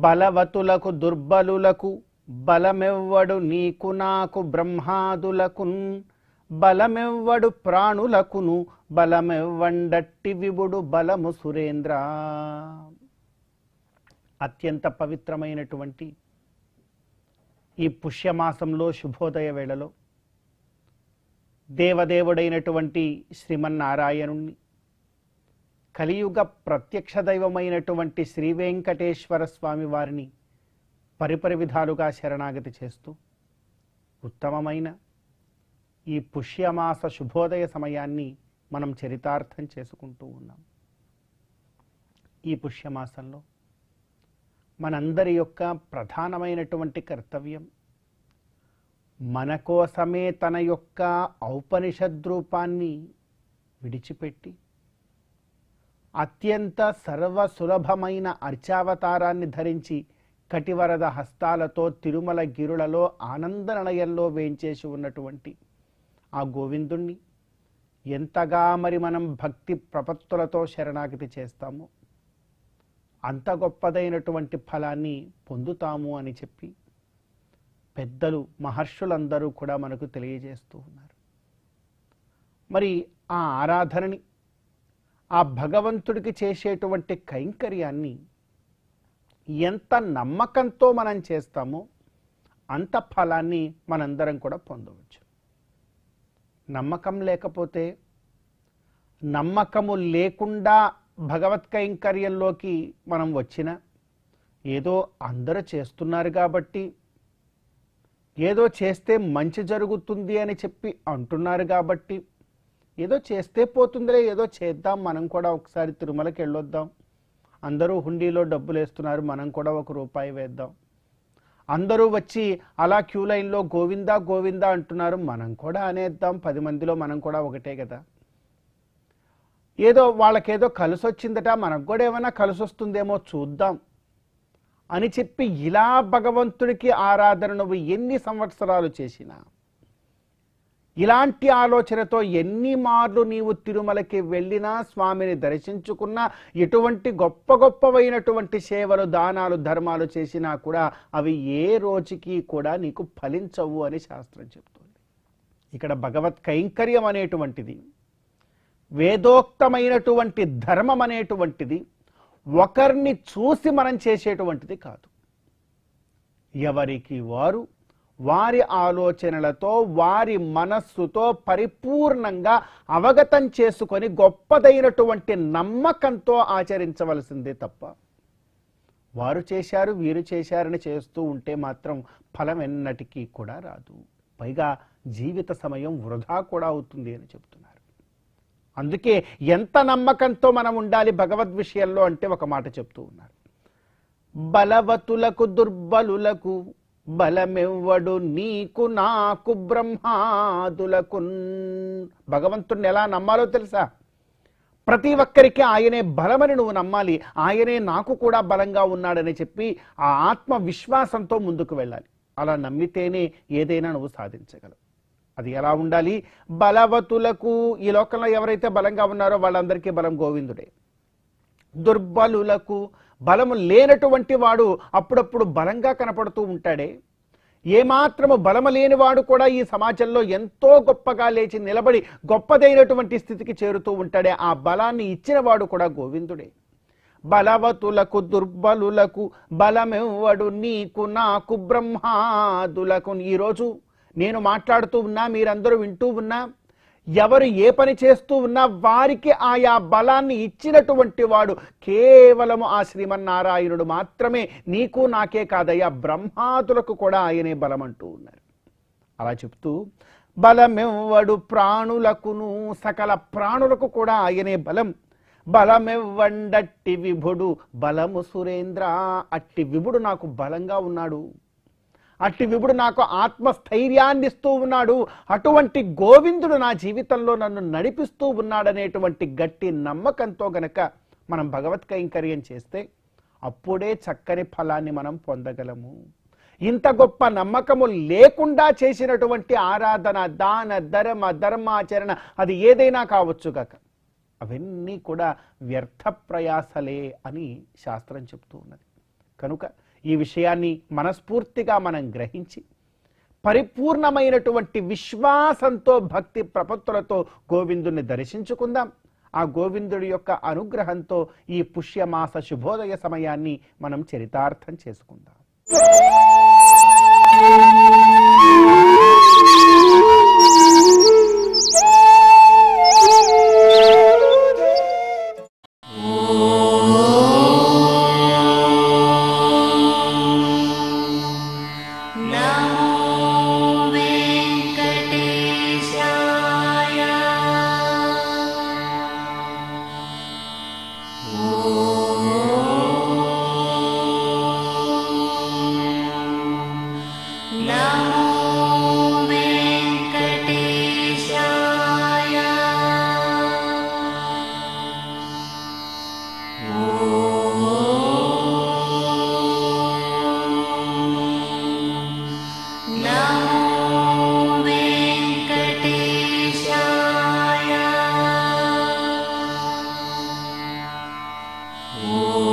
బలవతులకు దుర్బలులకు బలమెవ్వడు నీకు నాకు బ్రహ్మాదులకున్ బలమెవ్వడు ప్రాణులకును బలమెవ్వండట్టి విభుడు బలము సురేంద్ర. అత్యంత పవిత్రమైనటువంటి ఈ పుష్యమాసంలో శుభోదయ వేళలో దేవదేవుడైనటువంటి శ్రీమన్నారాయణుణ్ణి, కలియుగ ప్రత్యక్ష దైవమైనటువంటి శ్రీ వెంకటేశ్వర స్వామి వారిని పరిపరి విధాలుగా శరణాగతి చేస్తూ ఉత్తమమైన ఈ పుష్యమాస శుభోదయ సమయాన్ని మనం చరితార్థం చేసుకుంటూ ఉన్నాం. ఈ పుష్యమాసంలో మనందరి యొక్క ప్రధానమైనటువంటి కర్తవ్యం మన కోసమే తన యొక్క ఔపనిషద్రూపాన్ని విడిచిపెట్టి అత్యంత సర్వసులభమైన అర్చావతారాన్ని ధరించి కటివరద హస్తాలతో తిరుమల గిరులలో ఆనందనలయంలో వేంచేసి ఉన్నటువంటి ఆ గోవిందుణ్ణి ఎంతగా మరి మనం భక్తి ప్రపత్తులతో శరణాగతి చేస్తామో అంత గొప్పదైనటువంటి ఫలాన్ని పొందుతాము అని చెప్పి పెద్దలు మహర్షులందరూ కూడా మనకు తెలియజేస్తూ ఉన్నారు. మరి ఆ ఆరాధనని, ఆ భగవంతుడికి చేసేటువంటి కైంకర్యాన్ని ఎంత నమ్మకంతో మనం చేస్తామో అంత ఫలాన్ని మనందరం కూడా పొందవచ్చు. నమ్మకం లేకపోతే, నమ్మకము లేకుండా భగవత్ కైంకర్యంలోకి మనం వచ్చిన ఏదో అందరూ చేస్తున్నారు కాబట్టి, ఏదో చేస్తే మంచి జరుగుతుంది అని చెప్పి అంటున్నారు కాబట్టి, ఏదో చేస్తే పోతుందిలే, ఏదో చేద్దాం, మనం కూడా ఒకసారి తిరుమలకి వెళ్ళొద్దాం, అందరూ హుండీలో డబ్బులు వేస్తున్నారు, మనం కూడా ₹1 వేద్దాం, అందరూ వచ్చి అలా క్యూ లైన్లో గోవిందా గోవిందా అంటున్నారు, మనం కూడా అనేద్దాం, 10 మందిలో మనం కూడా ఒకటే కదా, ఏదో వాళ్ళకేదో కలిసి వచ్చిందట, మనకు కూడా ఏమైనా కలిసి వస్తుందేమో చూద్దాం అని చెప్పి ఇలా భగవంతుడికి ఆరాధన నువ్వు ఎన్ని సంవత్సరాలు చేసినా, ఇలాంటి ఆలోచనతో ఎన్ని మార్లు నీవు తిరుమలకి వెళ్ళినా, స్వామిని దర్శించుకున్నా, ఎటువంటి గొప్ప గొప్పవైనటువంటి సేవలు, దానాలు, ధర్మాలు చేసినా కూడా అవి ఏ రోజుకి కూడా నీకు ఫలించవు అని శాస్త్రం చెప్తుంది. ఇక్కడ భగవత్ కైంకర్యం అనేటువంటిది, వేదోక్తమైనటువంటి ధర్మం అనేటువంటిది ఒకరిని చూసి మనం చేసేటువంటిది కాదు. ఎవరికి వారు వారి ఆలోచనలతో, వారి మనస్సుతో పరిపూర్ణంగా అవగతం చేసుకొని గొప్పదైనటువంటి నమ్మకంతో ఆచరించవలసిందే తప్ప వారు చేశారు వీరు చేశారని చేస్తూ ఉంటే మాత్రం ఫలం ఎన్నటికీ కూడా రాదు. పైగా జీవిత సమయం వృధా కూడా అవుతుంది అని చెప్తున్నారు. అందుకే ఎంత నమ్మకంతో మనం ఉండాలి భగవద్ విషయంలో అంటే ఒక మాట చెప్తూ ఉన్నారు. బలవతులకు దుర్బలులకు బలమెవ్వడు నీకు నాకు బ్రహ్మాదులకు. భగవంతుడిని ఎలా నమ్మాలో తెలుసా? ప్రతి ఒక్కరికి ఆయనే బలమని నువ్వు నమ్మాలి, ఆయనే నాకు కూడా బలంగా ఉన్నాడని చెప్పి ఆ ఆత్మ విశ్వాసంతో ముందుకు వెళ్ళాలి. అలా నమ్మితేనే ఏదైనా నువ్వు సాధించగలవు. అది ఎలా ఉండాలి? బలవతులకు, ఈ లోకంలో ఎవరైతే బలంగా ఉన్నారో వాళ్ళందరికీ బలం గోవిందుడే. దుర్బలులకు, బలము లేనటువంటి వాడు అప్పుడప్పుడు బలంగా కనపడుతూ ఉంటాడే, ఏమాత్రము బలము లేనివాడు కూడా ఈ సమాజంలో ఎంతో గొప్పగా లేచి నిలబడి గొప్పదైనటువంటి స్థితికి చేరుతూ ఉంటాడే, ఆ బలాన్ని ఇచ్చిన వాడు కూడా గోవిందుడే. బలవతులకు దుర్బలులకు బలమెవ్వడు నీకు నాకు బ్రహ్మాదులకు. ఈరోజు నేను మాట్లాడుతూ ఉన్నా, మీరందరూ వింటూ ఉన్నా, ఎవరు ఏ పని చేస్తూ ఉన్నా వారికి ఆయా బలాన్ని ఇచ్చినటువంటి వాడు కేవలము ఆ శ్రీమన్నారాయణుడు మాత్రమే. నీకు నాకే కాదయ్యా, బ్రహ్మాదులకు కూడా ఆయనే బలం అంటూ ఉన్నారు. అలా చెప్తూ బలమెవ్వడు ప్రాణులకును, సకల ప్రాణులకు కూడా ఆయనే బలం. బలమెవ్వండట్టి విభుడు బలము సురేంద్ర. అట్టి విభుడు నాకు బలంగా ఉన్నాడు, అట్టి విభుడు నాకు ఆత్మస్థైర్యాన్ని ఇస్తూ ఉన్నాడు, అటువంటి గోవిందుడు నా జీవితంలో నన్ను నడిపిస్తూ ఉన్నాడనేటువంటి గట్టి నమ్మకంతో గనక మనం భగవత్ కైంకర్యం చేస్తే అప్పుడే చక్కని ఫలాన్ని మనం పొందగలము. ఇంత గొప్ప నమ్మకము లేకుండా చేసినటువంటి ఆరాధన, దాన, ధర్మాచరణ అది ఏదైనా కావచ్చు కాక అవన్నీ కూడా వ్యర్థ ప్రయాసలే అని శాస్త్రం చెప్తూ ఉన్నది. కనుక ఈ విషయాన్ని మనస్ఫూర్తిగా మనం గ్రహించి పరిపూర్ణమైనటువంటి విశ్వాసంతో భక్తి ప్రపత్తులతో గోవిందుని దర్శించుకుందాం. ఆ గోవిందుడి యొక్క అనుగ్రహంతో ఈ పుష్యమాస శుభోదయ సమయాన్ని మనం చరితార్థం చేసుకుందాం. Oh